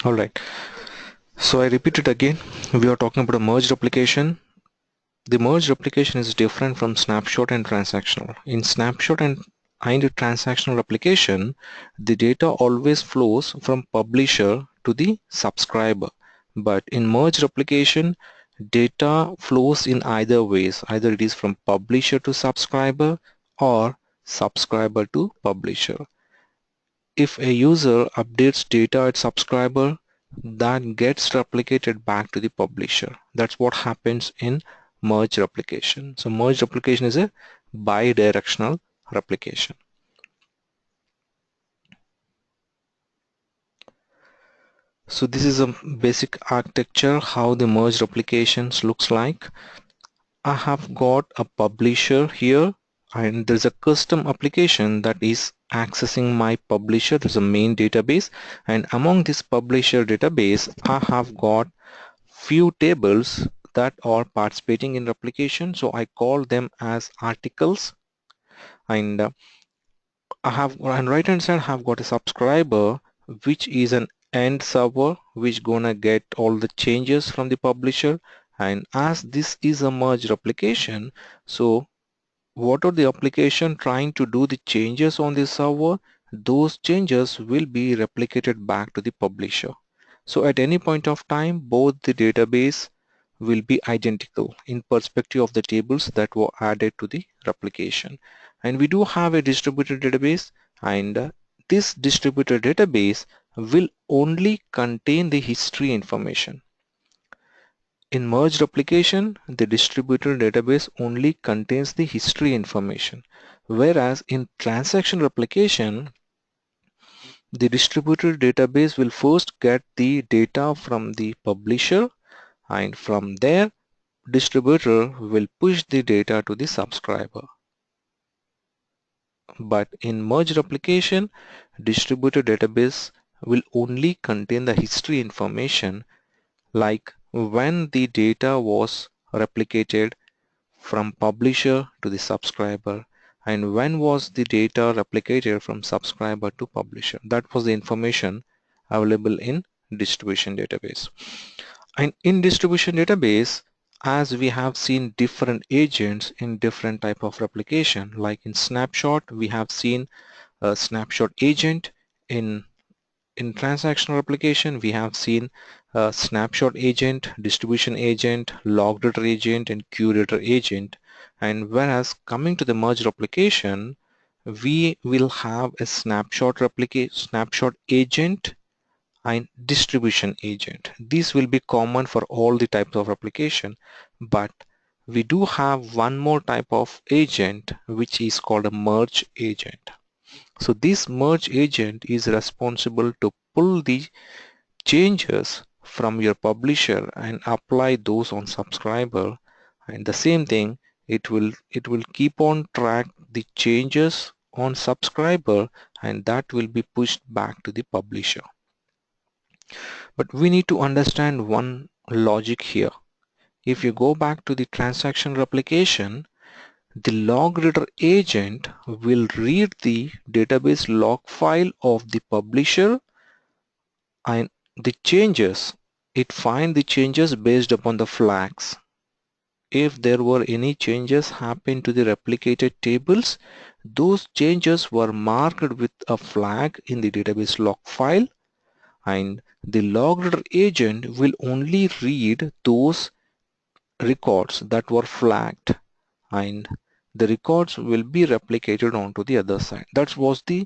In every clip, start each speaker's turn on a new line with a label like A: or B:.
A: Alright, so I repeat it again. We are talking about a merged application. The merged application is different from snapshot and transactional. In snapshot and transactional application, the data always flows from publisher to the subscriber. But in merged application, data flows in either ways. Either it is from publisher to subscriber or subscriber to publisher. If a user updates data at subscriber, that gets replicated back to the publisher. That's what happens in merge replication. So merge replication is a bidirectional replication. So this is a basic architecture how the merge replications looks like. I have got a publisher here and there's a custom application that is accessing my publisher. There's a main database, and among this publisher database I have got few tables that are participating in replication, so I call them as articles. And I have on right hand side I have got a subscriber which is an end server which gonna get all the changes from the publisher. And as this is a merge replication, so what are the application trying to do the changes on the server, those changes will be replicated back to the publisher. So at any point of time, both the database will be identical in perspective of the tables that were added to the replication. And we do have a distributed database, and this distributed database will only contain the history information. In merged application, the distributed database only contains the history information, whereas in transaction replication, the distributed database will first get the data from the publisher, and from there, distributor will push the data to the subscriber. But in merged application, distributed database will only contain the history information, like when the data was replicated from publisher to the subscriber, and when was the data replicated from subscriber to publisher. That was the information available in distribution database. And in distribution database, as we have seen different agents in different type of replication, like in snapshot we have seen a snapshot agent. In transactional replication, we have seen a snapshot agent, distribution agent, log data agent, and queue data agent. And whereas coming to the merge replication, we will have a snapshot agent and distribution agent. These will be common for all the types of replication, but we do have one more type of agent which is called a merge agent. So this merge agent is responsible to pull the changes from your publisher and apply those on subscriber, and the same thing, it will keep on track the changes on subscriber, and that will be pushed back to the publisher. But we need to understand one logic here. If you go back to the transaction replication, the log reader agent will read the database log file of the publisher, and the changes, it find the changes based upon the flags. If there were any changes happen to the replicated tables, those changes were marked with a flag in the database log file, and the log reader agent will only read those records that were flagged, and the records will be replicated onto the other side. That was the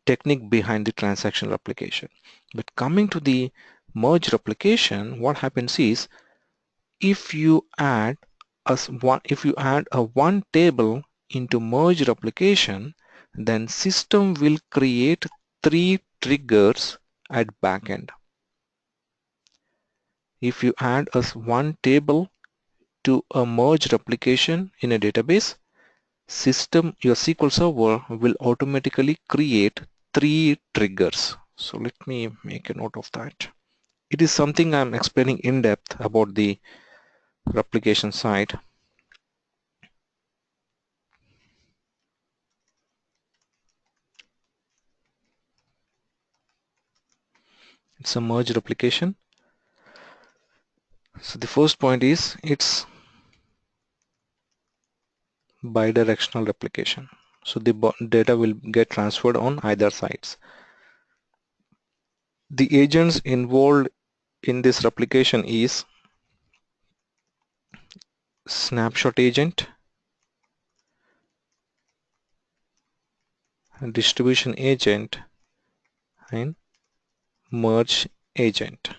A: technique behind the transaction replication. But coming to the merge replication, what happens is if you add a one table into merge replication, then system will create 3 triggers at backend. If you add one table to a merge replication in a database, your SQL Server will automatically create 3 triggers. So let me make a note of that. It is something I'm explaining in depth about the replication side. It's a merge replication. So the first point is it's bidirectional replication. So the data will get transferred on either sides. The agents involved in this replication is snapshot agent, distribution agent, and merge agent.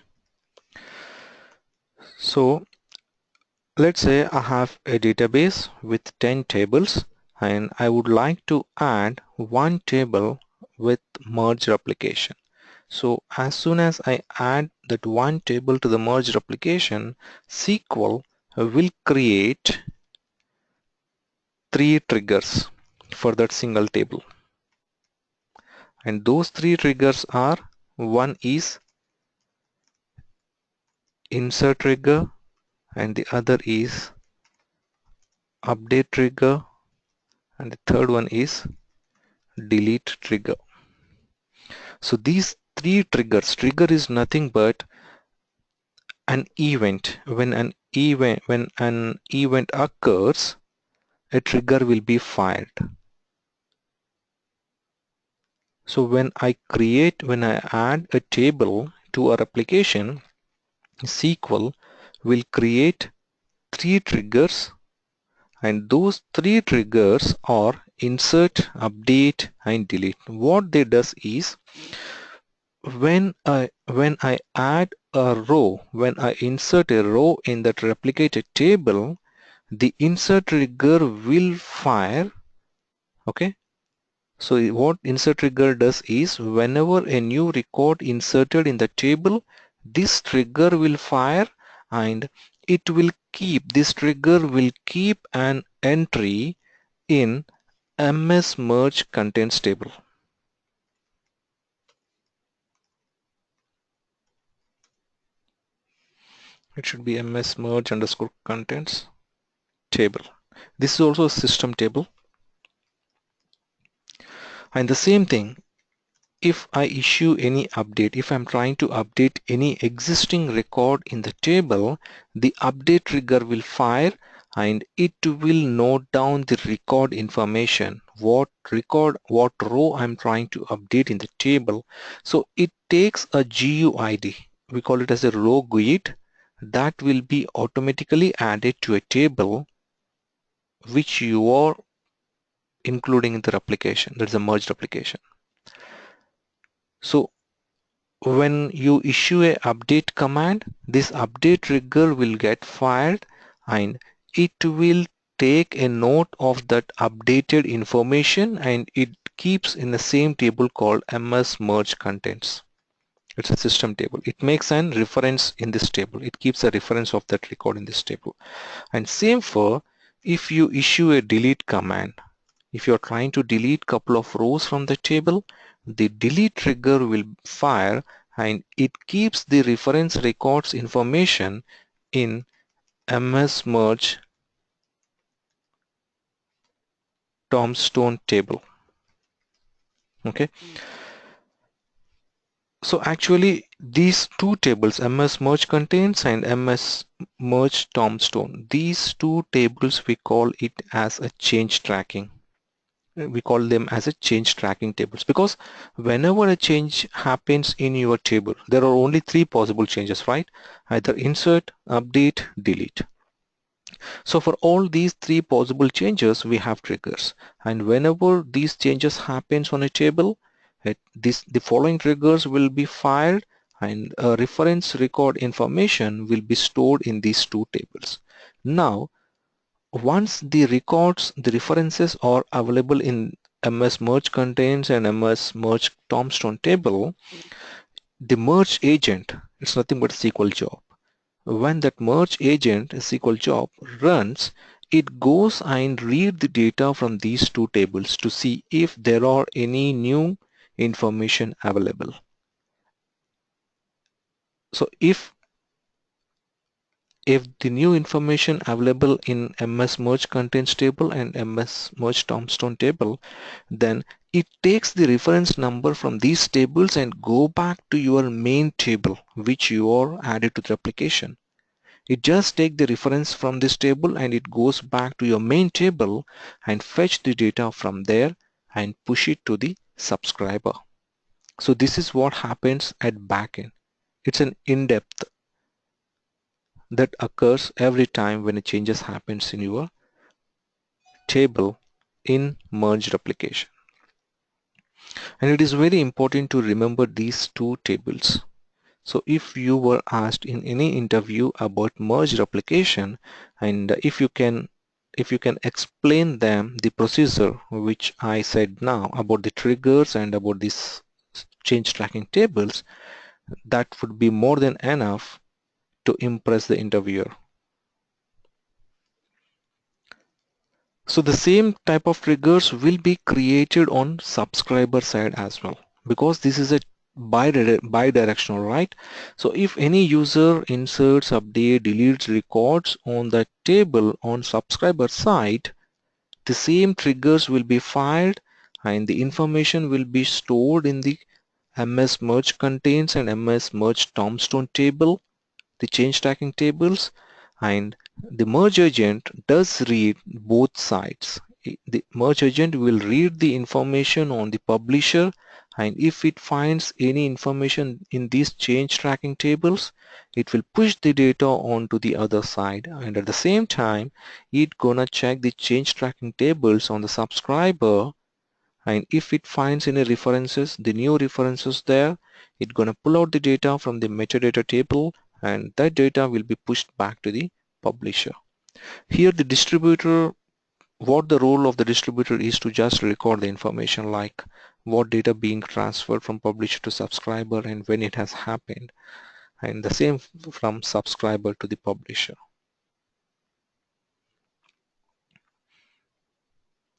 A: So let's say I have a database with 10 tables and I would like to add one table with merge replication. So as soon as I add that one table to the merge replication, SQL will create 3 triggers for that single table. And those 3 triggers are, one is insert trigger and the other is update trigger and the third one is delete trigger. So these 3 triggers, trigger is nothing but an event. When an event occurs, a trigger will be fired. So when I add a table to a replication, SQL will create 3 triggers, and those 3 triggers are insert, update, and delete. What they does is when I add a row, when I insert a row in that replicated table, the insert trigger will fire. Okay. So what insert trigger does is whenever a new record inserted in the table, this trigger will fire and this trigger will keep an entry in MS merge contents table. It should be MS merge underscore contents table. This is also a system table. And the same thing, if I issue any update, if I'm trying to update any existing record in the table, the update trigger will fire and it will note down the record information, what row I'm trying to update in the table. So it takes a GUID, we call it as a row GUID, that will be automatically added to a table which you are including in the replication. That's a merged replication. So when you issue a update command, this update trigger will get fired and it will take a note of that updated information and it keeps in the same table called MS merge contents. It's a system table. It makes an reference in this table. It keeps a reference of that record in this table. And same for if you issue a delete command. If you're trying to delete couple of rows from the table, the delete trigger will fire and it keeps the reference records information in MS merge tombstone table. Okay. So actually these two tables, MS merge contents and MS merge tombstone, these two tables we call it as a change tracking. We call them as a change tracking tables because whenever a change happens in your table, there are only 3 possible changes, right? Either insert, update, delete. So for all these 3 possible changes, we have triggers, and whenever these changes happens on a table, the following triggers will be fired and a reference record information will be stored in these 2 tables. Now once the references are available in MS merge contains and MS merge tombstone table, the merge agent is nothing but a SQL job. When that merge agent, a SQL job, runs, it goes and read the data from these 2 tables to see if there are any new information available. So if the new information available in MS merge contents table and MS merge tombstone table, then it takes the reference number from these tables and go back to your main table which you are added to the replication. It just take the reference from this table and it goes back to your main table and fetch the data from there and push it to the subscriber. So this is what happens at backend. It's an in-depth that occurs every time when a changes happens in your table in merge replication. And it is very important to remember these two tables. So if you were asked in any interview about merge replication, and if you can explain them the procedure which I said now about the triggers and about these change tracking tables, that would be more than enough to impress the interviewer. So the same type of triggers will be created on subscriber side as well, because this is a bi-directional, right? So if any user inserts, update, deletes records on the table on subscriber side, the same triggers will be filed and the information will be stored in the ms merge contains and ms merge tombstone table, the change tracking tables, and the merge agent does read both sides. The merge agent will read the information on the publisher, and if it finds any information in these change tracking tables, it will push the data onto the other side, and at the same time it gonna check the change tracking tables on the subscriber, and if it finds any references, the new references there, it's gonna pull out the data from the metadata table, and that data will be pushed back to the publisher. Here the distributor, what the role of the distributor is to just record the information like what data being transferred from publisher to subscriber and when it has happened, and the same from subscriber to the publisher.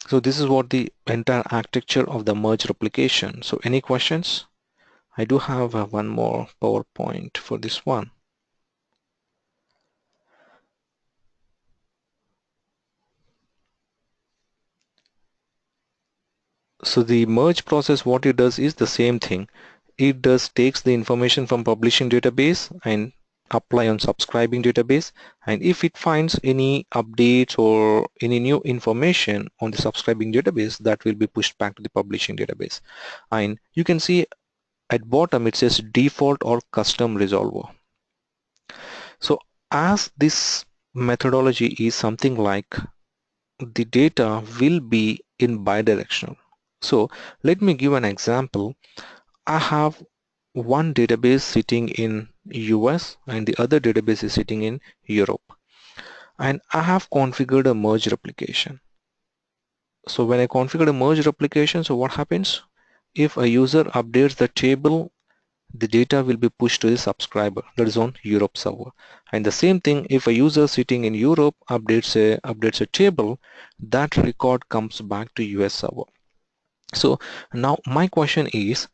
A: So this is what the entire architecture of the merge replication. So any questions? I do have one more PowerPoint for this one. So the merge process, what it does is the same thing. It does takes the information from publishing database and apply on subscribing database, and if it finds any updates or any new information on the subscribing database, that will be pushed back to the publishing database. And you can see at bottom it says default or custom resolver. So as this methodology is something like the data will be in bidirectional. So let me give an example. I have one database sitting in US and the other database is sitting in Europe, and I have configured a merge replication. So when I configure a merge replication, so what happens? If a user updates the table, the data will be pushed to the subscriber that is on Europe server. And the same thing, if a user sitting in Europe updates a table, that record comes back to US server. So now my question is,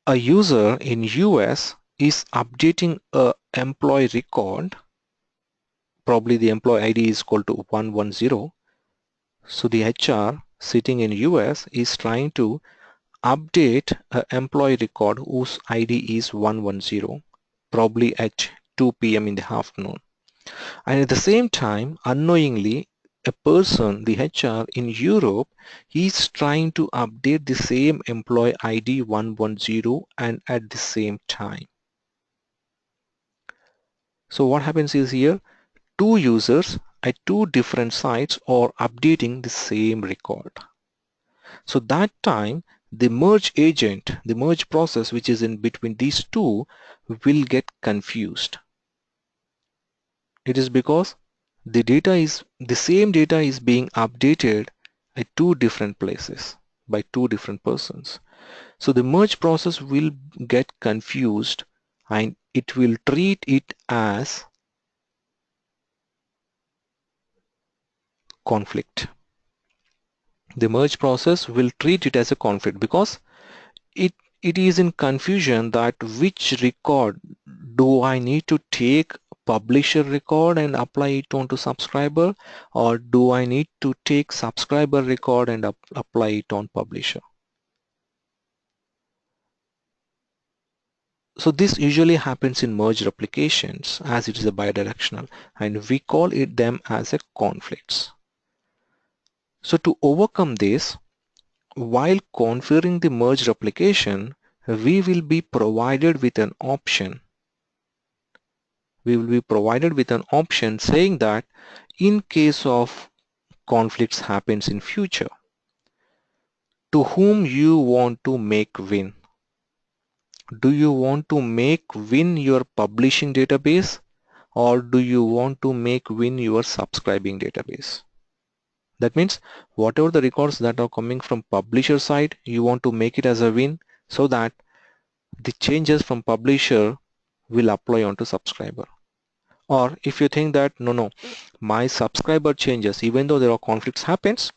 A: a user in US is updating a employee record, probably the employee ID is equal to 110. So the HR sitting in US is trying to update an employee record whose ID is 110, probably at 2 p.m. in the afternoon. And at the same time, unknowingly, a person, the HR in Europe, is trying to update the same employee ID 110 and at the same time. So what happens is here, two users at two different sites are updating the same record. So that time, the merge agent, the merge process which is in between these two will get confused. It is because the same data is being updated at two different places by two different persons. So the merge process will get confused and it will treat it as conflict. The merge process will treat it as a conflict because it it is in confusion that which record do I need to take publisher record and apply it onto subscriber, or do I need to take subscriber record and apply it on publisher. So this usually happens in merged replications as it is a bidirectional, and we call it them as a conflicts. So to overcome this, while configuring the merged replication, we will be provided with an option. We will be provided with an option saying that in case of conflicts happens in future, to whom you want to make win. Do you want to make win your publishing database, or do you want to make win your subscribing database? That means whatever the records that are coming from publisher side, you want to make it as a win so that the changes from publisher will apply onto subscriber. Or if you think that no, my subscriber changes, even though there are conflicts happens,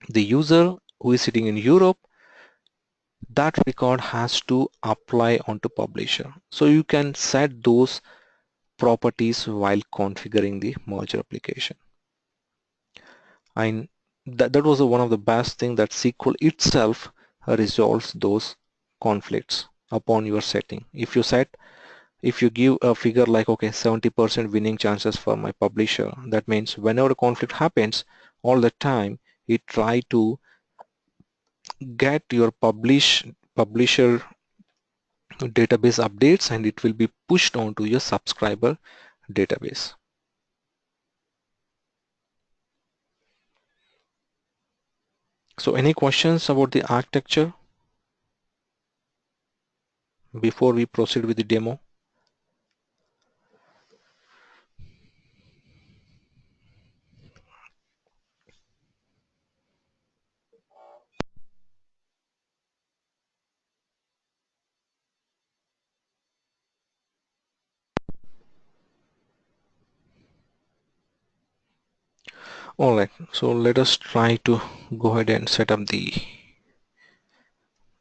A: the user who is sitting in Europe, that record has to apply onto publisher. So you can set those properties while configuring the merge application. And that was one of the best thing that SQL itself resolves those conflicts upon your setting. If you give a figure like, okay, 70% winning chances for my publisher, that means whenever a conflict happens, all the time it try to get your publisher database updates, and it will be pushed onto your subscriber database. So any questions about the architecture before we proceed with the demo? Alright, so let us try to go ahead and set up the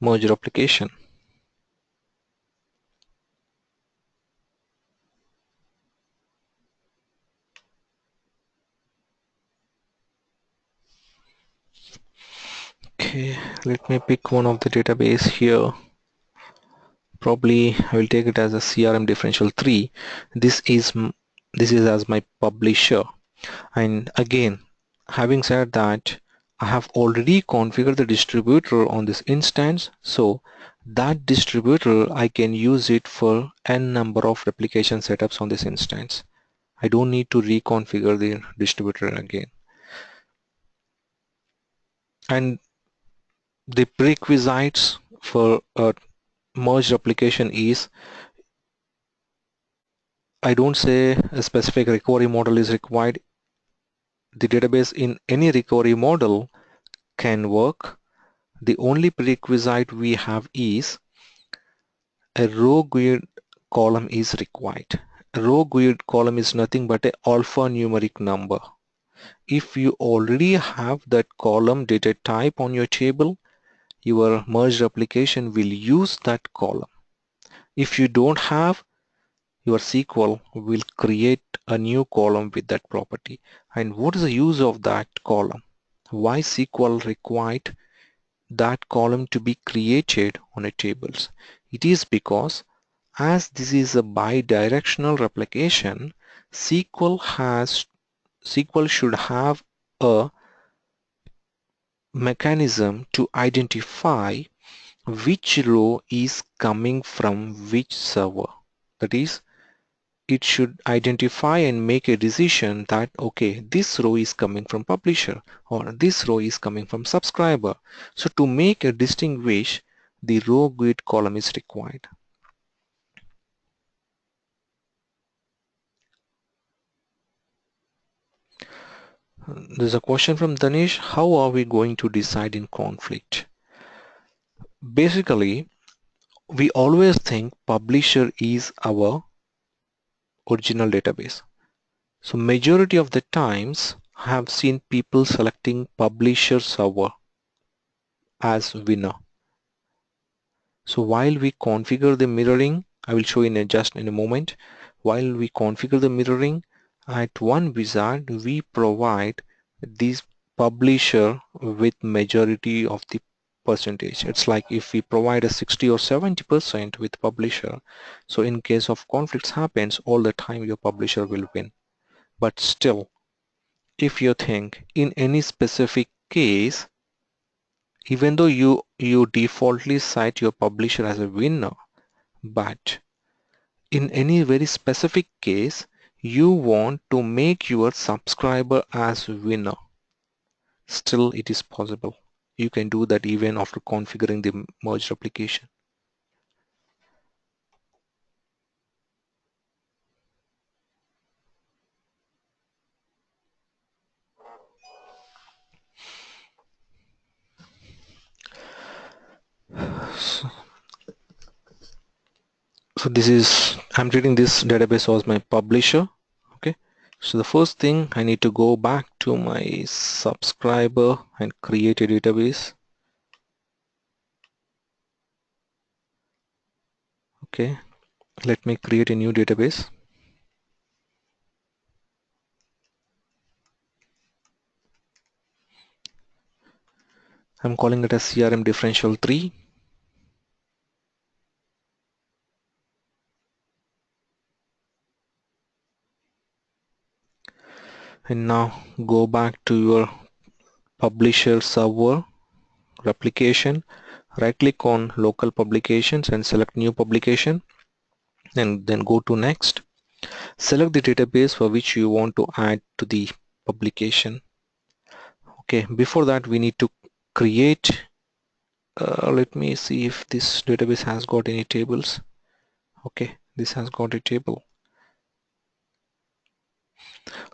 A: merger application. Okay, let me pick one of the database here. Probably I will take it as a CRM differential 3. This is as my publisher. And again, having said that, I have already configured the distributor on this instance, so that distributor I can use it for n number of replication setups on this instance. I don't need to reconfigure the distributor again. And the prerequisites for a merged application is, I don't say a specific recovery model is required. The database in any recovery model can work. The only prerequisite we have is a row GUID column is required. A row GUID column is nothing but a alphanumeric number. If you already have that column data type on your table, your merged application will use that column. If you don't have, your SQL will create a new column with that property. And what is the use of that column? Why SQL required that column to be created on a tables? It is because as this is a bidirectional replication, SQL should have a mechanism to identify which row is coming from which server. That is, it should identify and make a decision that, okay, this row is coming from publisher or this row is coming from subscriber. So to make a distinguish, the row GUID column is required. There's a question from Danish. How are we going to decide in conflict? Basically, we always think publisher is our original database. So majority of the times I have seen people selecting publisher server as winner. So while we configure the mirroring, I will show just in a moment. While we configure the mirroring, at one wizard we provide this publisher with majority of the percentage. It's like if we provide a 60 or 70% with publisher, so in case of conflicts happens all the time, your publisher will win. But still, if you think in any specific case, even though you defaultly cite your publisher as a winner, but in any very specific case you want to make your subscriber as winner, still it is possible. You can do that even after configuring the merged replication. So this is, I'm treating this database as my publisher. Okay, so the first thing I need to go back to my subscriber and create a database. Okay, let me create a new database. I'm calling it as CRM differential 3. And now go back to your publisher server replication, right click on local publications and select new publication, and then go to next. Select the database for which you want to add to the publication. Okay, before that we need to create, let me see if this database has got any tables. Okay, this has got a table.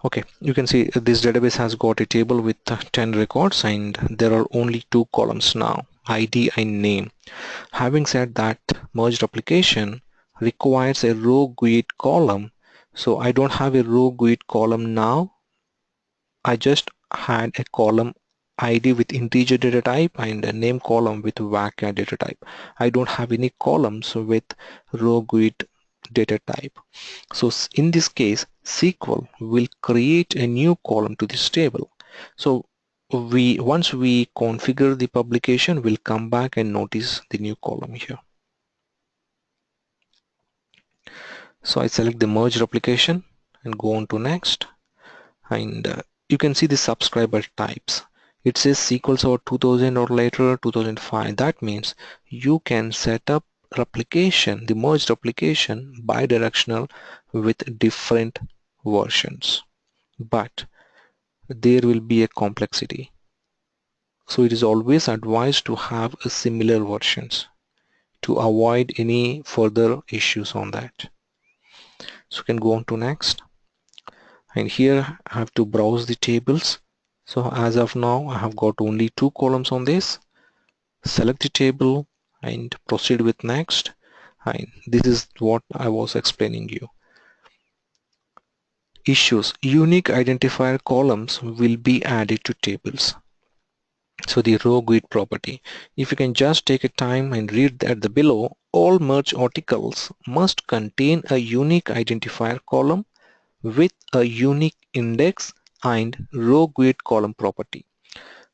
A: Okay, you can see this database has got a table with 10 records, and there are only 2 columns now, ID and name. Having said that, merged application requires a row GUID column, so I don't have a row GUID column now. I just had a column ID with integer data type and a name column with varchar data type. I don't have any columns with row GUID data type. So in this case, SQL will create a new column to this table. So once we configure the publication, we'll come back and notice the new column here. So I select the merge replication and go on to next, and you can see the subscriber types. It says SQL Server 2000 or later 2005. That means you can set up replication, the merged replication, bidirectional with different versions, but there will be a complexity. So it is always advised to have a similar versions to avoid any further issues on that. So you can go on to next, and here I have to browse the tables. So as of now I have got only 2 columns on this. Select the table and proceed with next, and this is what I was explaining you. Issues: unique identifier columns will be added to tables. So the row GUID property, if you can just take a time and read at the below, all merge articles must contain a unique identifier column with a unique index and row GUID column property.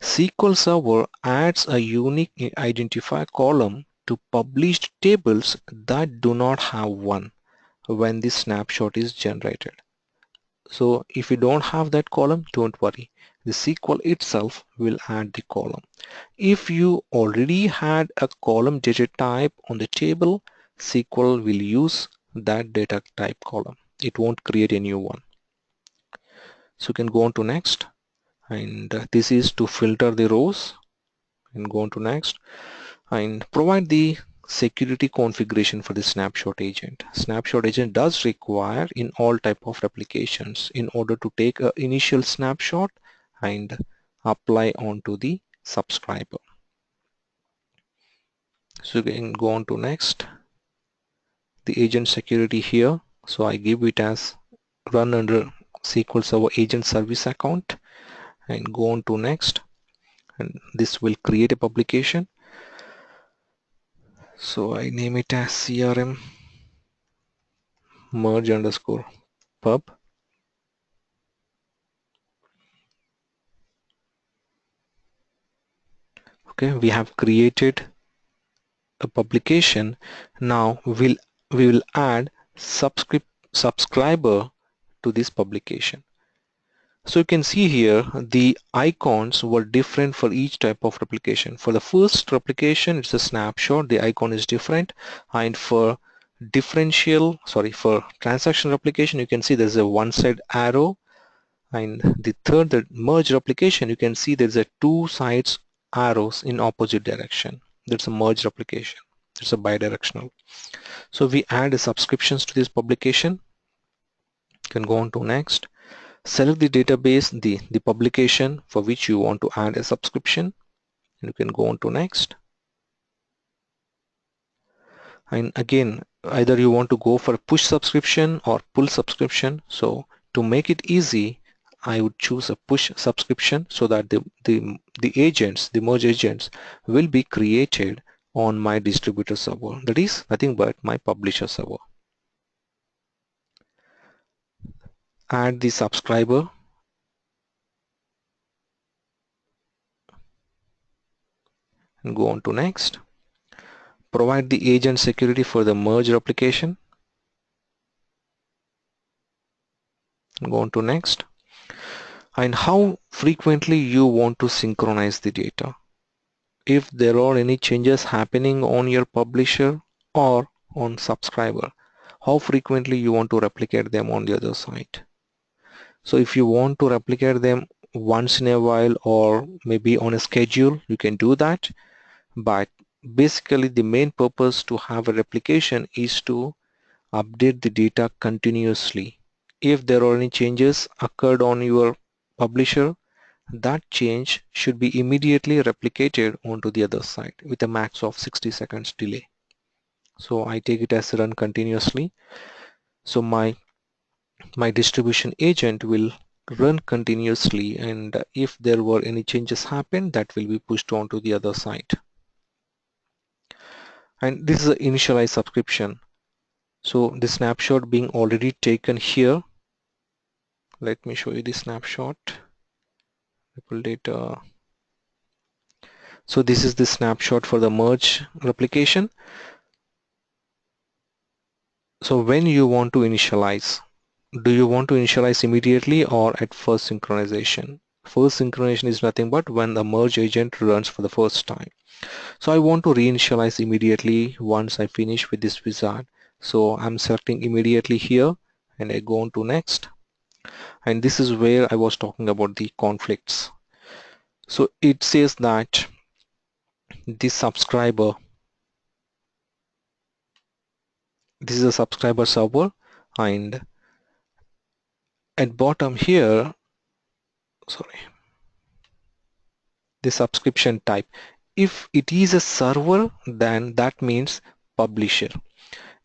A: SQL Server adds a unique identifier column to published tables that do not have one when the snapshot is generated. So if you don't have that column, don't worry. The SQL itself will add the column. If you already had a column data type on the table, SQL will use that data type column. It won't create a new one. So you can go on to next, and this is to filter the rows, and go on to next and provide the security configuration for the snapshot agent. Snapshot agent does require in all type of replications in order to take an initial snapshot and apply onto the subscriber. So you can go on to next, the agent security here. So I give it as run under SQL Server agent service account, and go on to next, and this will create a publication. So I name it as CRM merge underscore pub. Okay, we have created a publication. Now we will add subscriber to this publication. So you can see here the icons were different for each type of replication. For the first replication, it's a snapshot, the icon is different, and for for transaction replication, you can see there's a one side arrow, and the merge replication, you can see there's a two sides arrows in opposite direction. That's a merge replication. It's a bidirectional. So we add subscriptions to this publication. You can go on to next. Select the database, the publication for which you want to add a subscription, and you can go on to next. And again, either you want to go for push subscription or pull subscription. So to make it easy, I would choose a push subscription so that the merge agents will be created on my distributor server. That is nothing but my publisher server. Add the subscriber. And go on to next. Provide the agent security for the merge replication. Go on to next. And how frequently you want to synchronize the data. If there are any changes happening on your publisher or on subscriber, how frequently you want to replicate them on the other side. So if you want to replicate them once in a while or maybe on a schedule, you can do that. But basically the main purpose to have a replication is to update the data continuously. If there are any changes occurred on your publisher, that change should be immediately replicated onto the other side with a max of 60 seconds delay. So I take it as run continuously. So my distribution agent will run continuously, and if there were any changes happen, that will be pushed onto the other side. And this is an initialized subscription. So the snapshot being already taken here. Let me show you the snapshot. Ripple data. So this is the snapshot for the merge replication. So when you want to initialize, do you want to initialize immediately or at first synchronization? First synchronization is nothing but when the merge agent runs for the first time. So I want to reinitialize immediately once I finish with this wizard. So I'm selecting immediately here and I go on to next. And this is where I was talking about the conflicts. So it says that the subscriber, this is a subscriber server, and at bottom here, sorry, the subscription type. If it is a server, then that means publisher.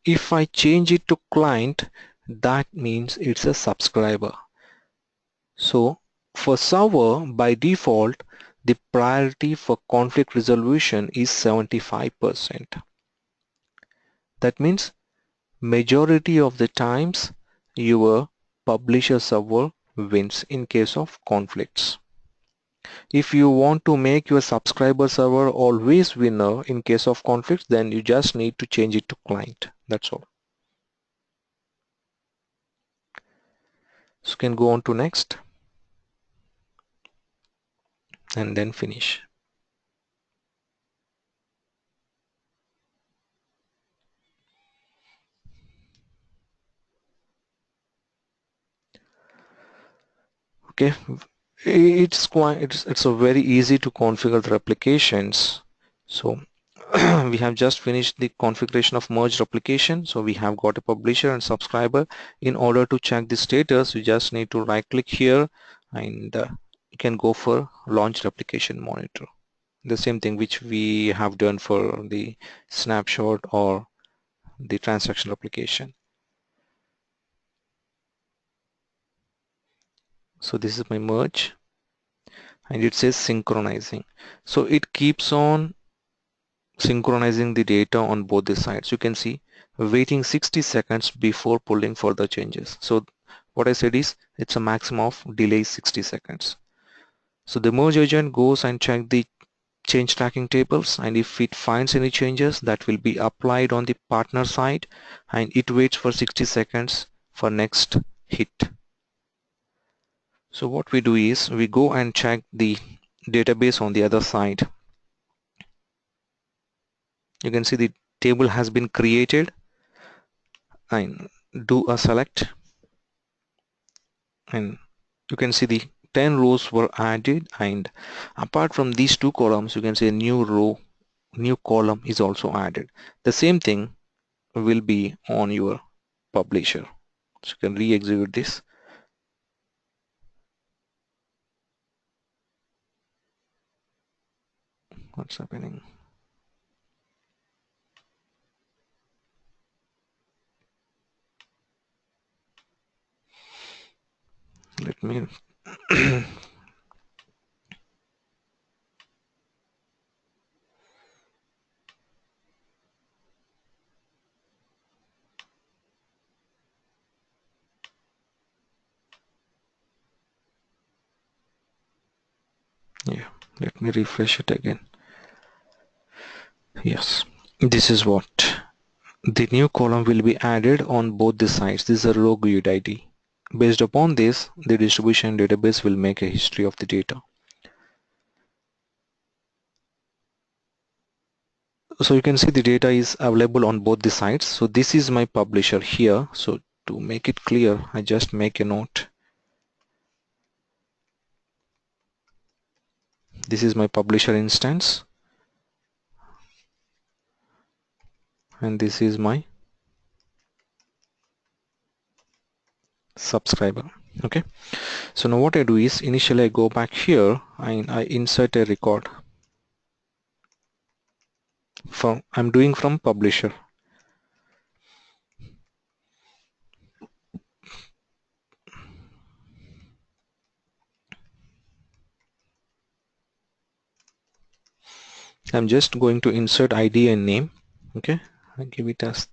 A: If I change it to client, that means it's a subscriber. So for server, by default, the priority for conflict resolution is 75%. That means majority of the times your publisher server wins in case of conflicts. If you want to make your subscriber server always winner in case of conflicts, then you just need to change it to client. That's all. So you can go on to next and then finish. Okay, it's a very easy to configure the replications. So we have just finished the configuration of merge replication. So we have got a publisher and subscriber. In order to check the status, you just need to right click here and you can go for launch replication monitor. The same thing which we have done for the snapshot or the transaction replication. So this is my merge and it says synchronizing. So it keeps on synchronizing the data on both the sides. You can see waiting 60 seconds before pulling further changes. So what I said is it's a maximum of delay 60 seconds. So the merge agent goes and check the change tracking tables, and if it finds any changes, that will be applied on the partner side, and it waits for 60 seconds for next hit. So what we do is we go and check the database on the other side. You can see the table has been created, and do a select, and you can see the 10 rows were added, and apart from these two columns, you can see a new row, new column is also added. The same thing will be on your publisher. So you can re-execute this. What's happening? Let me yeah, let me refresh it again. Yes, this is what the new column will be added on both the sides. This is a row GUID ID. Based upon this, the distribution database will make a history of the data. So you can see the data is available on both the sides. So this is my publisher here. So to make it clear, I just make a note. This is my publisher instance, and this is my subscriber. Okay, so now what I do is initially I go back here and I insert a record from I'm doing from publisher. I'm just going to insert ID and name. Okay, I give it as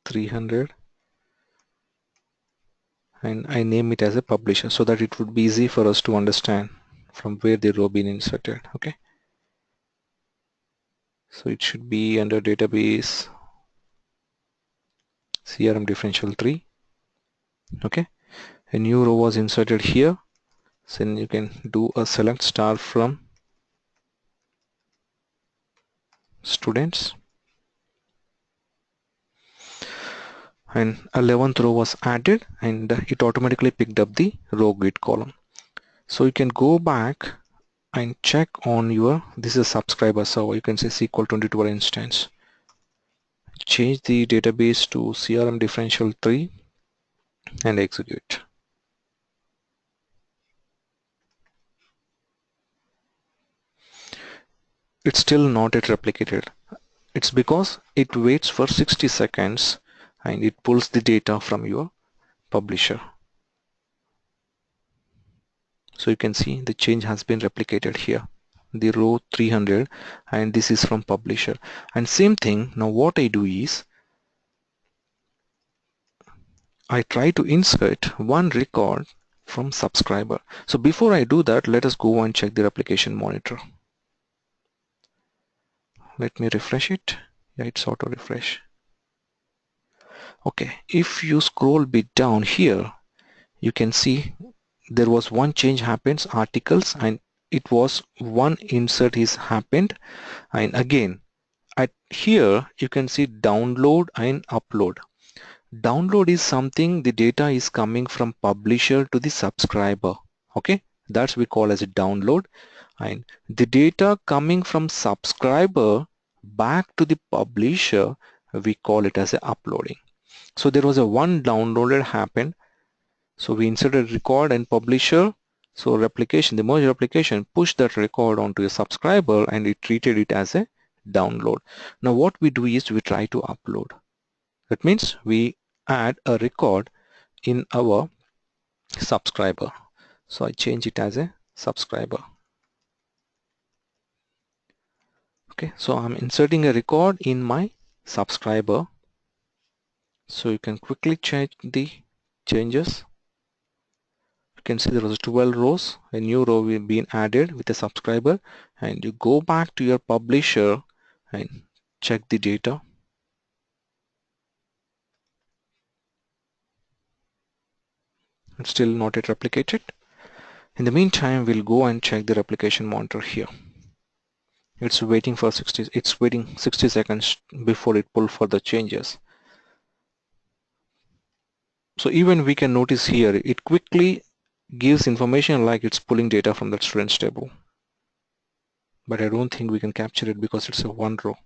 A: 300 and I name it as a publisher so that it would be easy for us to understand from where the row been inserted. Okay, so it should be under database CRM differential 3. Okay, a new row was inserted here, so then you can do a select star from students, and 11th row was added, and it automatically picked up the row GUID column. So you can go back and check on your, this is a subscriber server, you can say SQL 22 instance, change the database to CRM differential 3 and execute. It's still not yet replicated. It's because it waits for 60 seconds and it pulls the data from your publisher. So you can see the change has been replicated here, the row 300, and this is from publisher. And same thing, now what I do is I try to insert one record from subscriber. So before I do that, let us go and check the replication monitor. Let me refresh it. Yeah, it's auto refresh. Okay, if you scroll bit down here, you can see there was one change happens, articles, and it was one insert is happened, and again at here you can see download and upload. Download is something the data is coming from publisher to the subscriber. Okay, that's we call as a download, and the data coming from subscriber back to the publisher we call it as a uploading. So there was a one downloaded happened, so we inserted record and publisher. So replication, the merge replication pushed that record onto a subscriber and it treated it as a download. Now what we do is we try to upload. That means we add a record in our subscriber. So I change it as a subscriber. Okay, so I'm inserting a record in my subscriber. So you can quickly check the changes. can see there was 12 rows, a new row will be added with a subscriber, and you go back to your publisher and check the data. It's still not yet replicated. In the meantime, we'll go and check the replication monitor here. It's waiting 60 seconds before it pulls for the changes. So even we can notice here, it quickly gives information like it's pulling data from that students table. But I don't think we can capture it because it's a one row.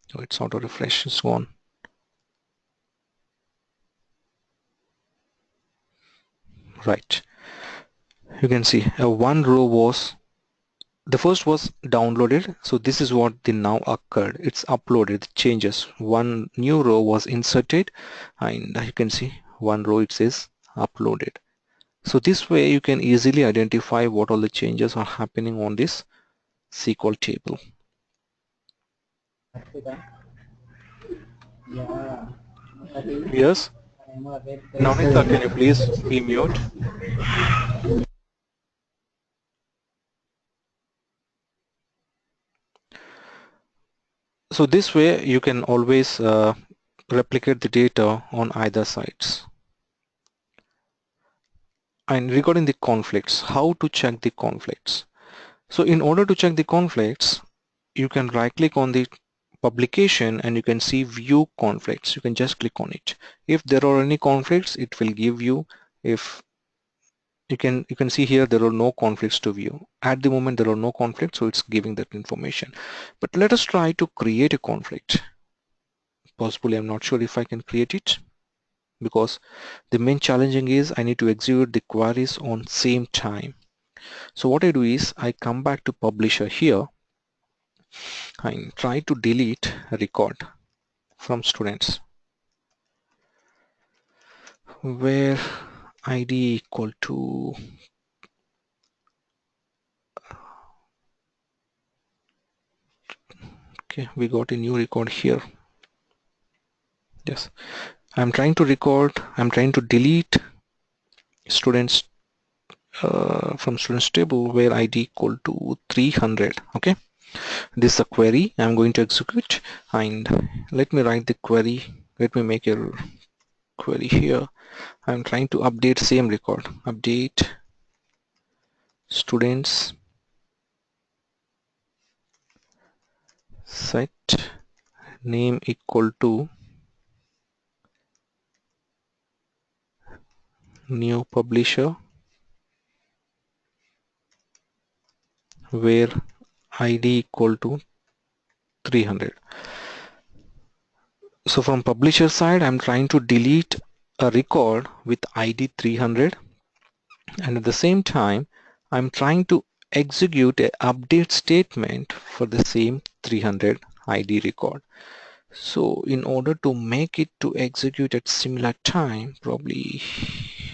A: So it's auto refresh, it's gone. Right. You can see one row was, the first was downloaded. So this is what the now occurred. It's uploaded, the changes. One new row was inserted, and you can see one row it says uploaded. So this way you can easily identify what all the changes are happening on this SQL table. Yes. Navnita, can you please be mute? So this way you can always replicate the data on either sides. And regarding the conflicts, how to check the conflicts? So in order to check the conflicts, you can right click on the publication and you can see view conflicts. You can just click on it. If there are any conflicts, it will give you. If you can see here there are no conflicts to view. At the moment there are no conflicts, so it's giving that information. But let us try to create a conflict. Possibly I'm not sure if I can create it, because the main challenging is I need to execute the queries on same time. So what I do is I come back to publisher here and try to delete a record from students where ID equal to, okay, we got a new record here. Yes, I'm trying to delete students from students table where ID equal to 300. Okay, this is a query I'm going to execute, and let me write the query. Let me make a query here. I'm trying to update same record. Update students set name equal to new publisher where ID equal to 300. So from publisher side, I'm trying to delete a record with ID 300, and at the same time I'm trying to execute an update statement for the same 300 ID record. So in order to make it to execute at similar time, probably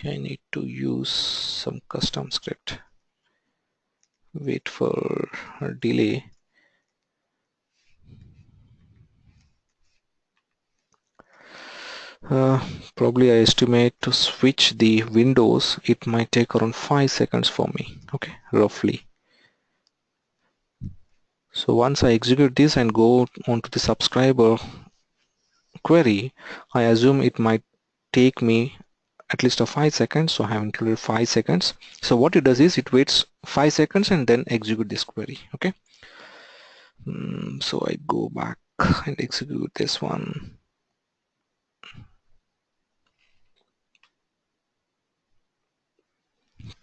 A: I need to use some custom script. Wait for a delay. Probably I estimate to switch the windows, it might take around 5 seconds for me. Okay, roughly. So once I execute this and go onto the subscriber query, I assume it might take me at least a 5 seconds, so I have included 5 seconds. So what it does is it waits 5 seconds and then execute this query. Okay, so I go back and execute this one.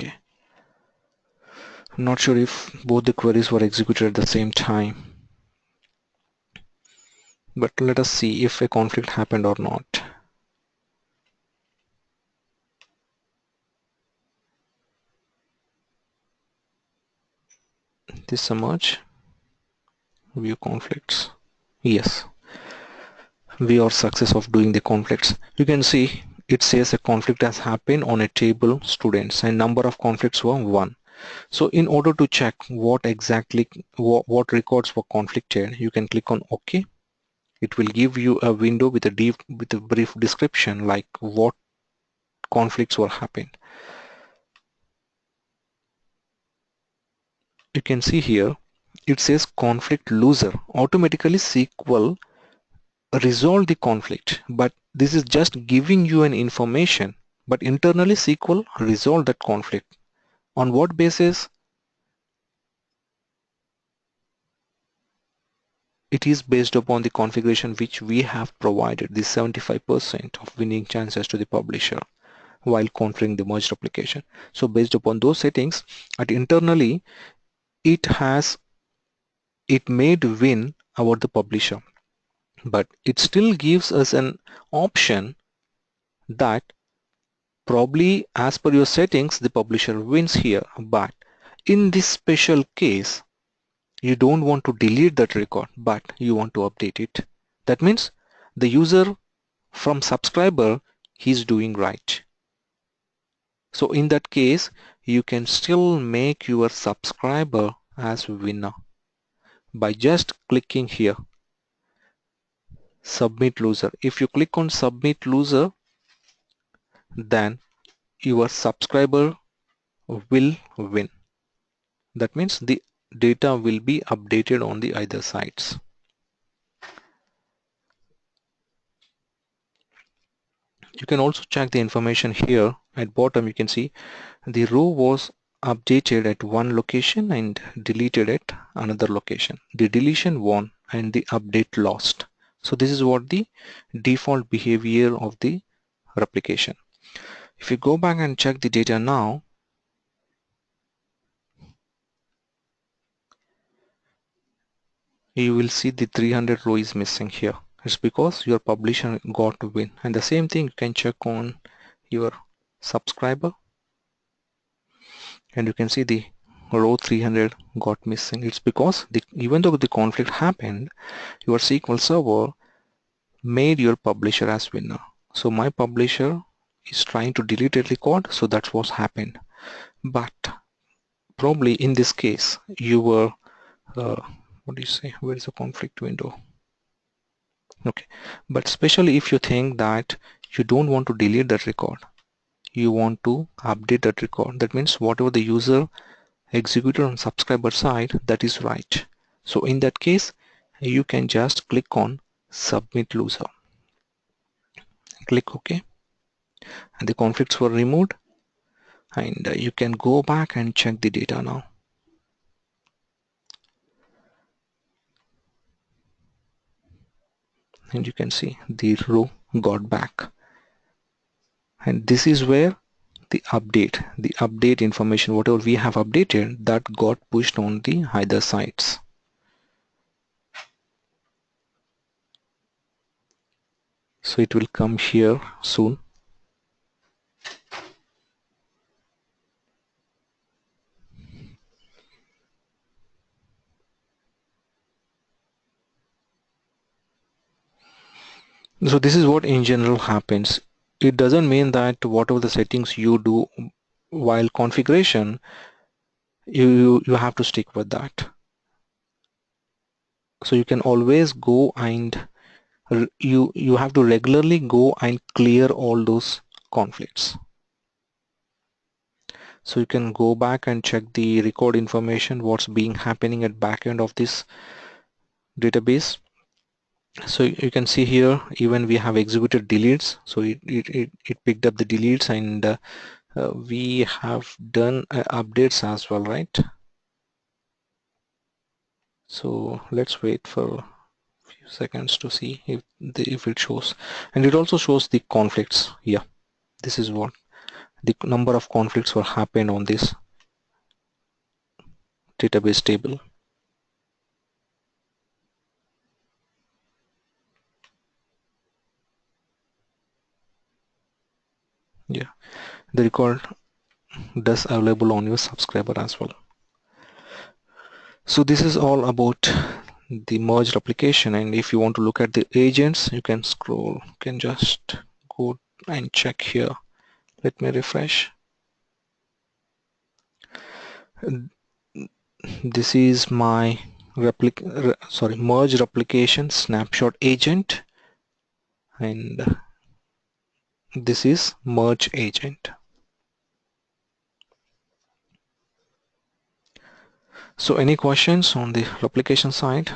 A: Okay, I'm not sure if both the queries were executed at the same time, but let us see if a conflict happened or not. This emerge, view conflicts. Yes, we are success of doing the conflicts. You can see it says a conflict has happened on a table students and number of conflicts were 1. So in order to check what exactly what records were conflicted, you can click on OK. It will give you a window with a brief description like what conflicts were happened. You can see here it says conflict loser. Automatically SQL resolve the conflict, but this is just giving you an information, but internally SQL resolve that conflict. On what basis? It is based upon the configuration which we have provided, the 75% of winning chances to the publisher while configuring the merged application. So based upon those settings, at internally it made win about the publisher, but it still gives us an option that probably as per your settings the publisher wins here, but in this special case you don't want to delete that record but you want to update it. That means the user from subscriber, he's doing right. So in that case you can still make your subscriber as winner by just clicking here submit loser. If you click on submit loser, then your subscriber will win. That means the data will be updated on the either sides. You can also check the information here at bottom. You can see the row was updated at one location and deleted at another location. The deletion won and the update lost. So this is what the default behavior of the replication. If you go back and check the data now, you will see the 300 row is missing here. It's because your publisher got to win. And the same thing you can check on your subscriber, and you can see the row 300 got missing. It's because even though the conflict happened, your SQL Server made your publisher as winner. So my publisher is trying to delete a record, so that's what's happened. But probably in this case you were what do you say, where is the conflict window? Okay, but especially if you think that you don't want to delete that record, you want to update that record, that means whatever the user executed on subscriber side, that is right. So in that case you can just click on submit loser, click OK, and the conflicts were removed, and you can go back and check the data now. And you can see the row got back, and this is where the update information, whatever we have updated, that got pushed on the either sides. So it will come here soon. So this is what in general happens. It doesn't mean that whatever the settings you do while configuration, you have to stick with that. So you can always go and you have to regularly go and clear all those conflicts. So you can go back and check the record information, what's being happening at back end of this database. So you can see here, even we have executed deletes, so it picked up the deletes, and we have done updates as well, right? So let's wait for a few seconds to see if it shows, and it also shows the conflicts. Yeah, this is what the number of conflicts were happened on this database table. Yeah, the record does available on your subscriber as well. So this is all about the merged application, and if you want to look at the agents, you can scroll, you can just go and check here. Let me refresh. This is my merged application snapshot agent, and This is merge agent. So any questions on the replication side?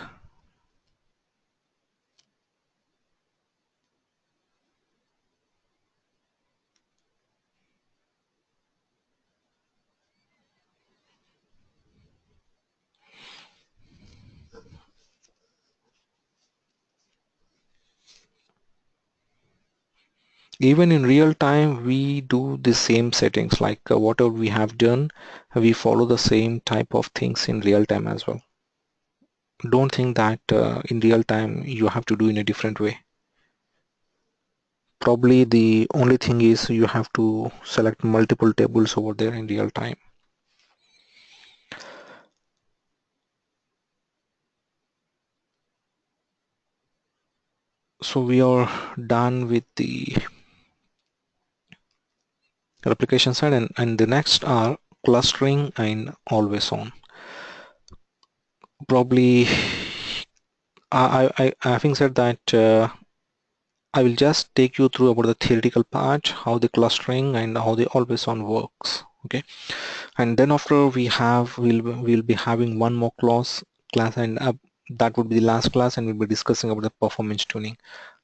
A: Even in real time, we do the same settings, like whatever we have done, we follow the same type of things in real time as well. Don't think that in real time you have to do in a different way. Probably the only thing is you have to select multiple tables over there in real time. So we are done with the replication side, and the next are clustering and always on. Probably having said that, I will just take you through about the theoretical part, how the clustering and how the always on works. Okay, and then after we'll be having one more class, and that would be the last class, and we'll be discussing about the performance tuning,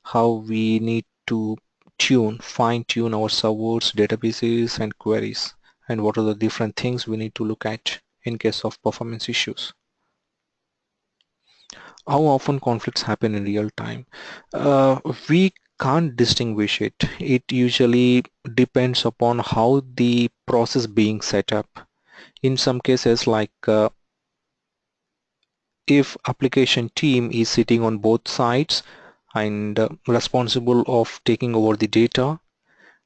A: how we need to fine tune our servers, databases, and queries, and what are the different things we need to look at in case of performance issues. How often conflicts happen in real time? We can't distinguish it. It usually depends upon how the process being set up. In some cases, like if application team is sitting on both sides and responsible of taking over the data,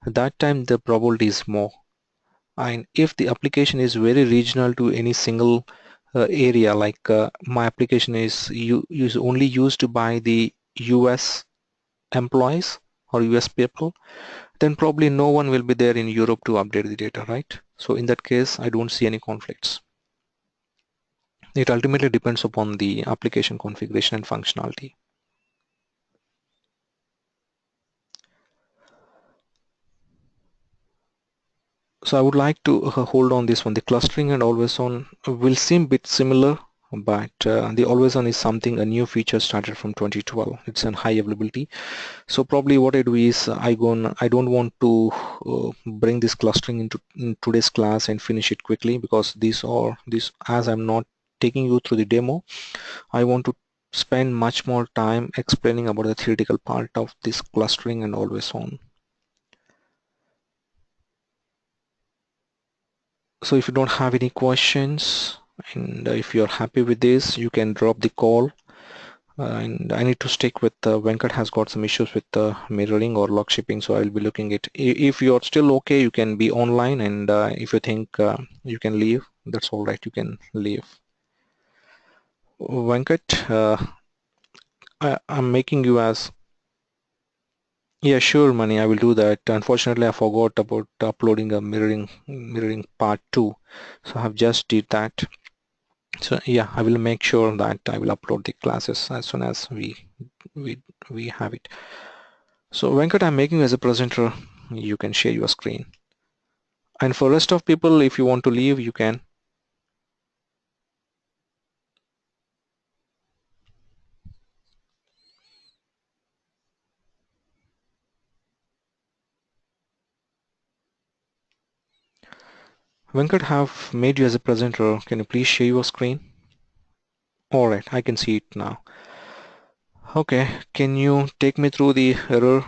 A: at that time the probability is more. And if the application is very regional to any single area, like my application is only used by the US employees or US people, then probably no one will be there in Europe to update the data, right? So in that case, I don't see any conflicts. It ultimately depends upon the application configuration and functionality. So I would like to hold on this one. The clustering and always on will seem a bit similar, but the always on is something, a new feature started from 2012. It's an high availability. So probably what I do is I don't want to bring this clustering into in today's class and finish it quickly, because these as I'm not taking you through the demo, I want to spend much more time explaining about the theoretical part of this clustering and always on. So if you don't have any questions, and if you're happy with this, you can drop the call. And I need to stick with Venkat has got some issues with mirroring or lock shipping, so I'll be looking at. If you're still okay, you can be online, and if you think you can leave, that's all right. You can leave. Venkat, I'm making you as. Yeah, sure, Money. I will do that. Unfortunately, I forgot about uploading a mirroring part 2, so I have just did that. So yeah, I will make sure that I will upload the classes as soon as we we have it. So Venkat, I'm making you as a presenter. You can share your screen. And for rest of people, if you want to leave, you can. Venkat have made you as a presenter. Can you please share your screen? All right, I can see it now. Okay, can you take me through the error?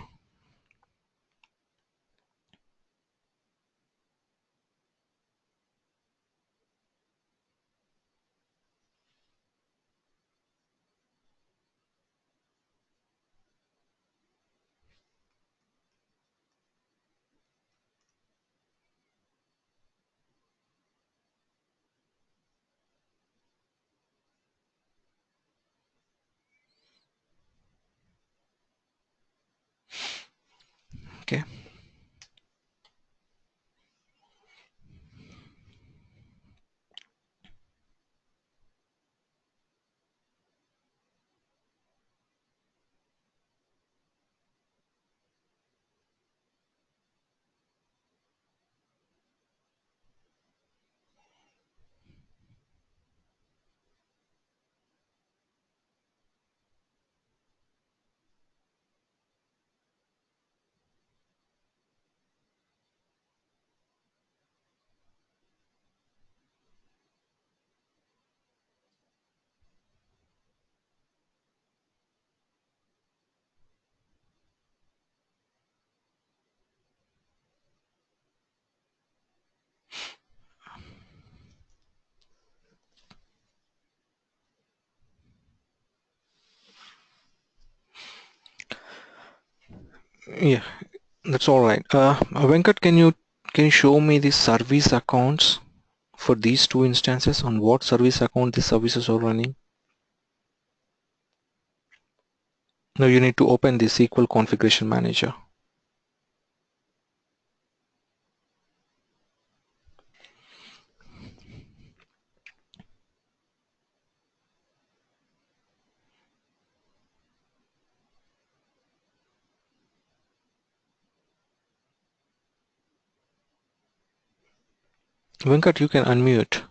A: Okay. Yeah, that's all right. Venkat, can you show me the service accounts for these two instances on what service account the services are running? Now you need to open the SQL configuration manager. Venkat, you can unmute.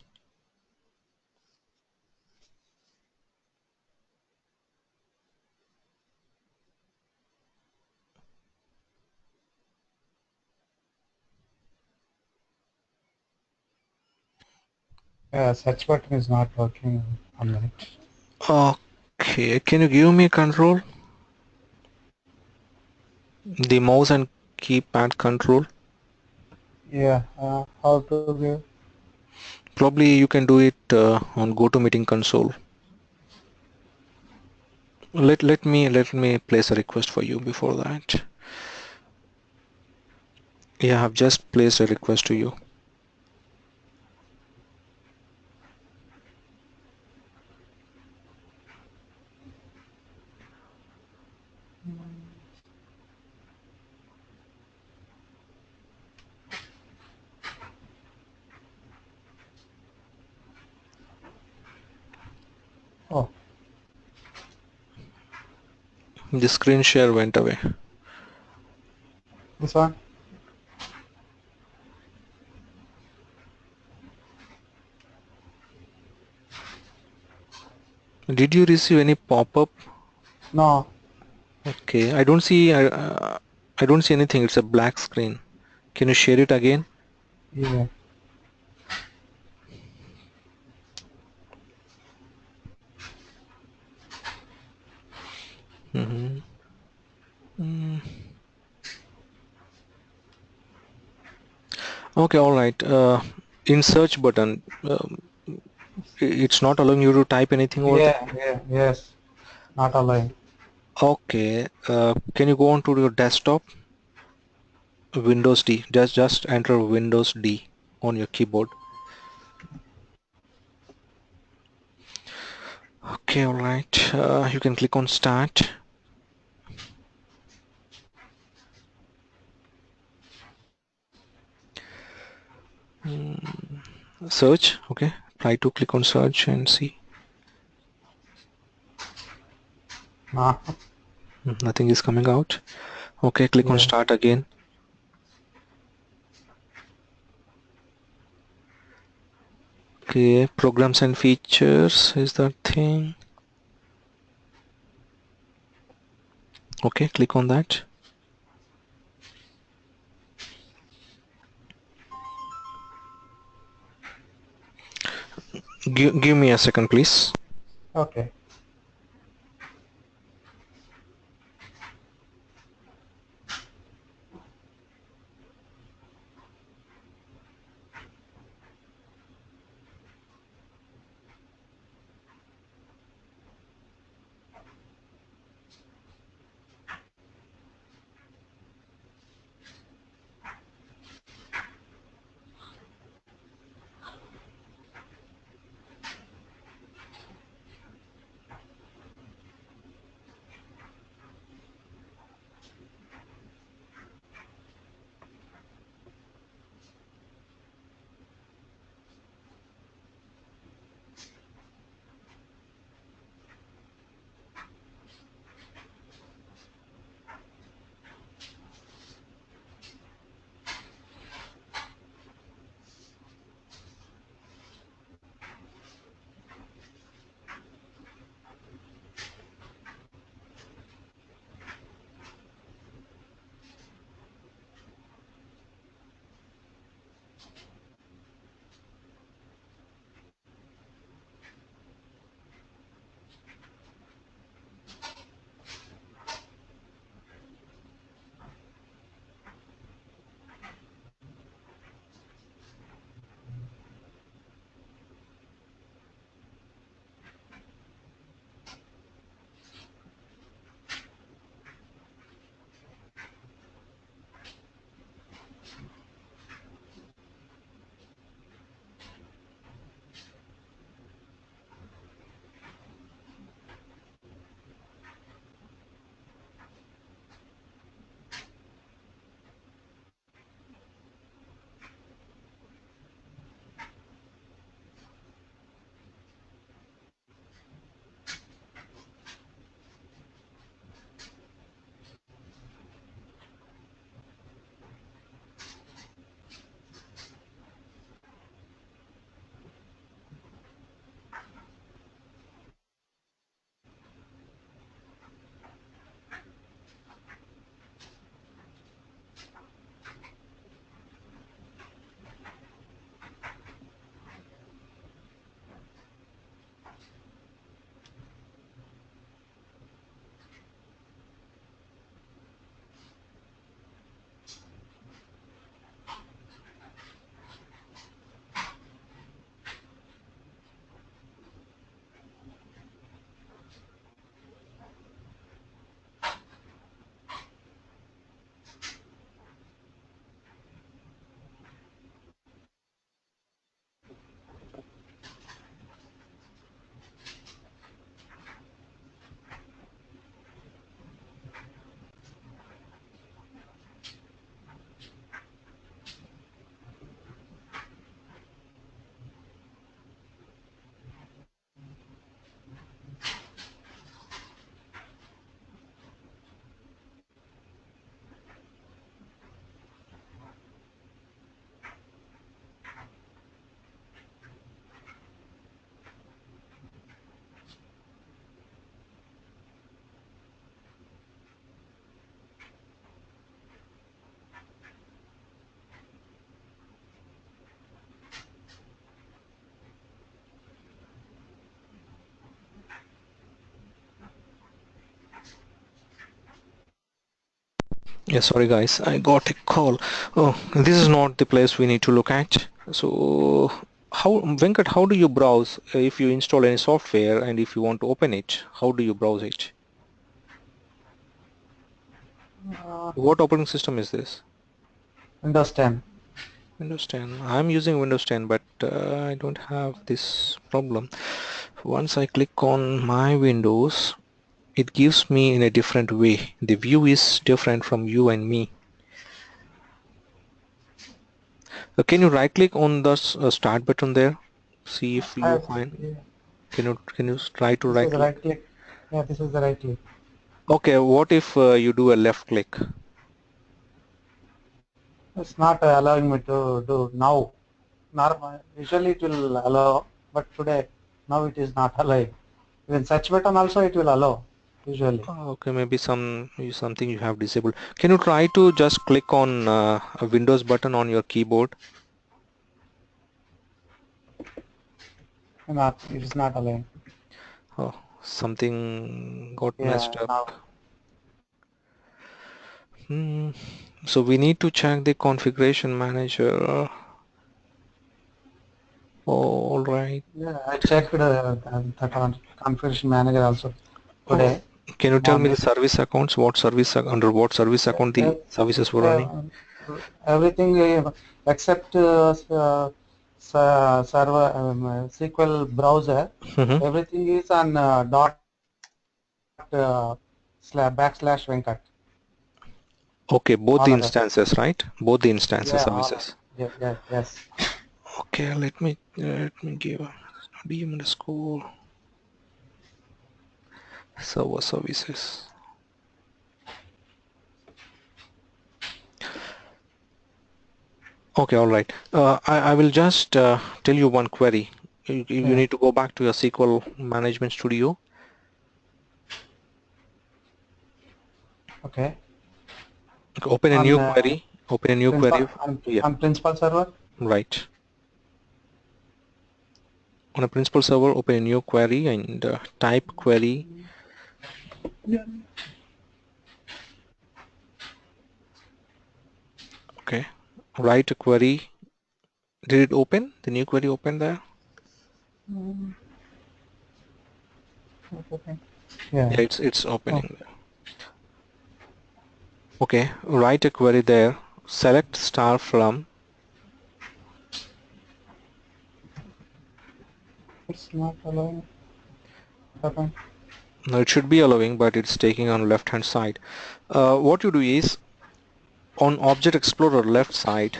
B: Search button is not working. A minute.
A: Okay, can you give me control? The mouse and keypad control.
B: Yeah, how to give?
A: Probably you can do it on GoToMeeting console. Let me place a request for you before that. Yeah, I've just placed a request to you.
B: Oh,
A: The screen share went away.
B: this one?
A: Did you receive any pop-up?
B: No.
A: Okay, I don't see anything. It's a black screen. Can you share it again?
B: Yeah.
A: Mm-hmm. Mm. Okay, all right. In search button, it's not allowing you to type anything over there.
B: Yes. Not allowing.
A: Okay, can you go on to your desktop? Windows D. Just enter Windows D on your keyboard. Okay, all right. You can click on Start. Mm, Search. Okay, try to click on Search and see.
B: Nah.
A: Nothing is coming out. Okay, click on
B: Yeah.
A: Start again. Okay, programs and features is that thing. Okay, click on that. Give me a second, please.
B: Okay.
A: Yeah, sorry guys, I got a call. Oh, this is not the place we need to look at. So, Venkat, how do you browse if you install any software and if you want to open it? How do you browse it?
B: Uh,
A: What operating system is this?
B: Windows 10.
A: Windows 10. I'm using Windows 10, but I don't have this problem. Once I click on my Windows, it gives me in a different way. The view is different from you and me. Can you right click on the start button there? See if you
B: I,
A: find.
B: yeah,
A: Can you try to
B: this
A: right
B: is the
A: click?
B: right click. Yeah, this is the right click.
A: Okay, what if you do a left click?
B: It's not allowing me to do now. Normal, usually it will allow, but today, now it is not allowing. Even search button also it will allow, usually.
A: Okay, maybe something you have disabled. Can you try to just click on a Windows button on your keyboard?
B: Not, it is not allowing.
A: Oh, something got
B: Yeah,
A: messed up.
B: now.
A: Hmm. So we need to check the configuration manager. All right.
B: Yeah, I checked the configuration manager also
A: Oh,
B: today
A: can you tell me the
B: morning.
A: service accounts? Under what service account
B: Uh,
A: the services were running?
B: uh, Everything except server SQL browser,
A: Hmm.
B: everything is on dot backslash Venkat.
A: Okay, both the
B: All other.
A: instances, right? Both the instances
B: Yeah, all other.
A: services.
B: Yeah, yeah, yes.
A: Okay, let me give a DM underscore server services. Okay, all right. I will just tell you one query. You
B: Yeah.
A: need to go back to your SQL Management Studio.
B: Okay.
A: Okay, open a
B: On
A: new query. Open a new query. Yeah,
B: on principal server.
A: right. On a principal server, open a new query and type query.
B: Yeah.
A: Okay, write a query. Did it open? The new query open there?
B: Mm, okay. Yeah.
A: Yeah, it's
B: Oh,
A: opening. Okay, write a query there. Select star from.
B: it's not allowing. Okay.
A: No, it should be allowing, but it's taking on left hand side. What you do is on Object Explorer left side.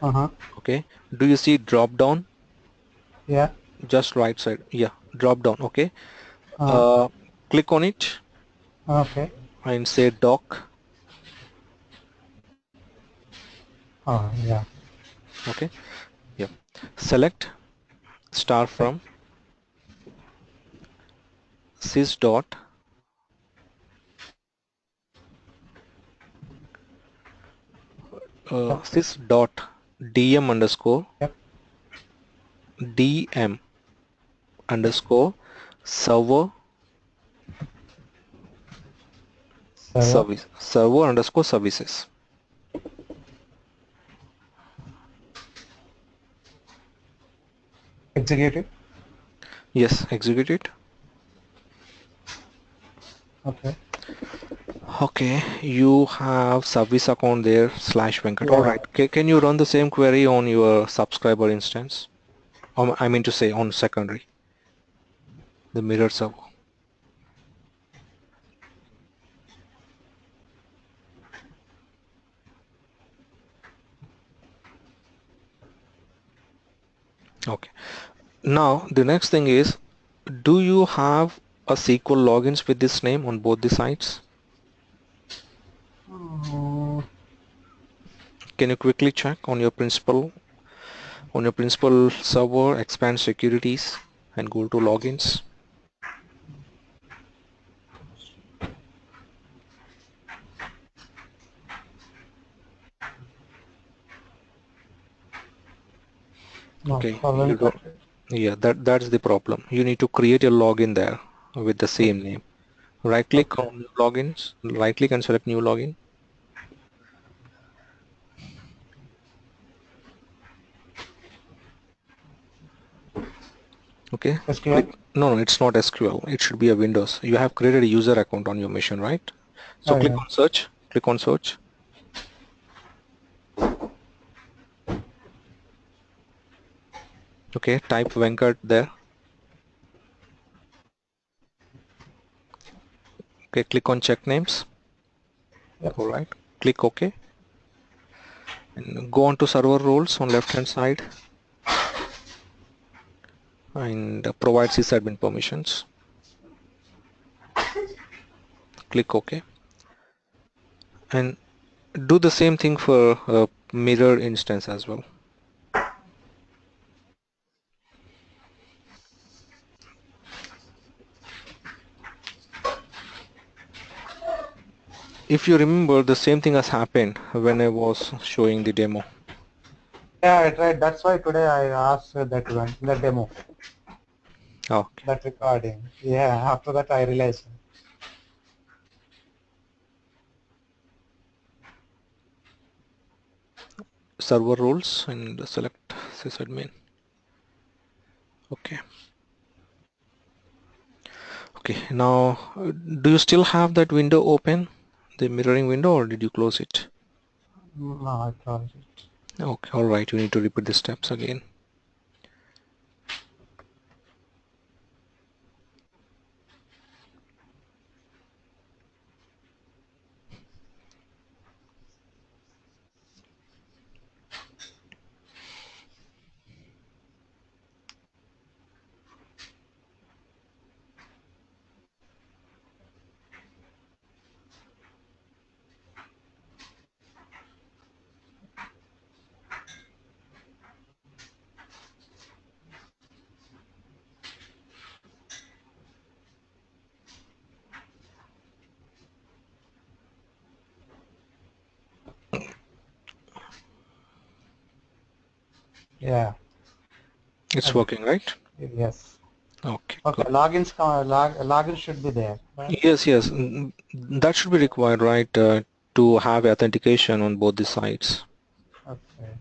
B: Uh-huh.
A: Okay, do you see drop down?
B: Yeah.
A: Just right side. Yeah, drop down. Okay,
B: Uh,
A: uh, click on it
B: okay.
A: and say dock.
B: Oh, yeah.
A: Okay, yeah. Select star
B: Okay.
A: from sys dot
B: Yep.
A: sys dot dm underscore
B: Yep.
A: dm underscore server
B: Server.
A: server underscore services.
B: Executive.
A: Yes, execute it.
B: Okay.
A: Okay, you have service account there slash Venkat. All
B: Yeah.
A: right. Can you run the same query on your subscriber instance? I mean to say on secondary, the mirror server. Okay. Now the next thing is, do you have a SQL logins with this name on both the sites?
B: Mm,
A: Can you quickly check on your principal server, expand securities, and go to logins?
B: not
A: Okay, you
B: following
A: don't.
B: that.
A: Yeah, that's the problem. You need to create a login there with the same name. Right click
B: Okay.
A: on new logins, right click and select new login. Okay,
B: SQL.
A: click. No, it's not SQL. It should be a Windows. You have created a user account on your machine, right? So
B: Oh,
A: click
B: yeah.
A: on search. Click on search. Okay, type Venkat there. Okay, click on check names.
B: Yep.
A: All right. Click OK. And go on to server roles on left hand side and provide sysadmin permissions. Click OK. And do the same thing for mirror instance as well. If you remember, the same thing has happened when I was showing the demo.
B: Yeah, I tried. That's why today I asked that one, the demo,
A: Okay.
B: that recording. Yeah, after that I realized.
A: Server roles and select sysadmin. Okay. Okay. Now, do you still have that window open, the mirroring window, or did you close it?
B: No, I tried it.
A: Okay. All right. You need to repeat the steps again.
B: Yeah, I
A: It's
B: did.
A: working, right?
B: Yes.
A: Okay.
B: Okay,
A: Good.
B: login should be there, right?
A: Yes. Yes. That should be required, right, to have authentication on both the sides.
B: Okay.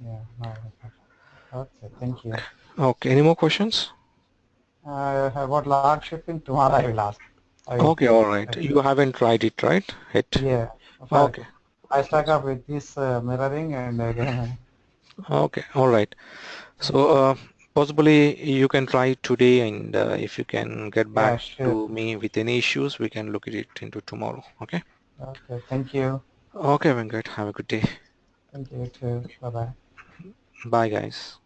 B: Yeah. No, I got it. Okay. Thank you.
A: Okay. Any more questions?
B: About log shipping tomorrow I will ask. I will.
A: Okay. All right.
B: I,
A: You haven't tried it, right? Hit.
B: yeah. For,
A: Okay.
B: I stuck up with this mirroring and again.
A: Okay. All right. So possibly you can try today, and if you can get back
B: Yeah. Sure.
A: to me with any issues, we can look at it into tomorrow. Okay.
B: Okay. Thank you.
A: Okay, Venkat. Have a good day.
B: Thank you too. Bye bye.
A: Bye, guys.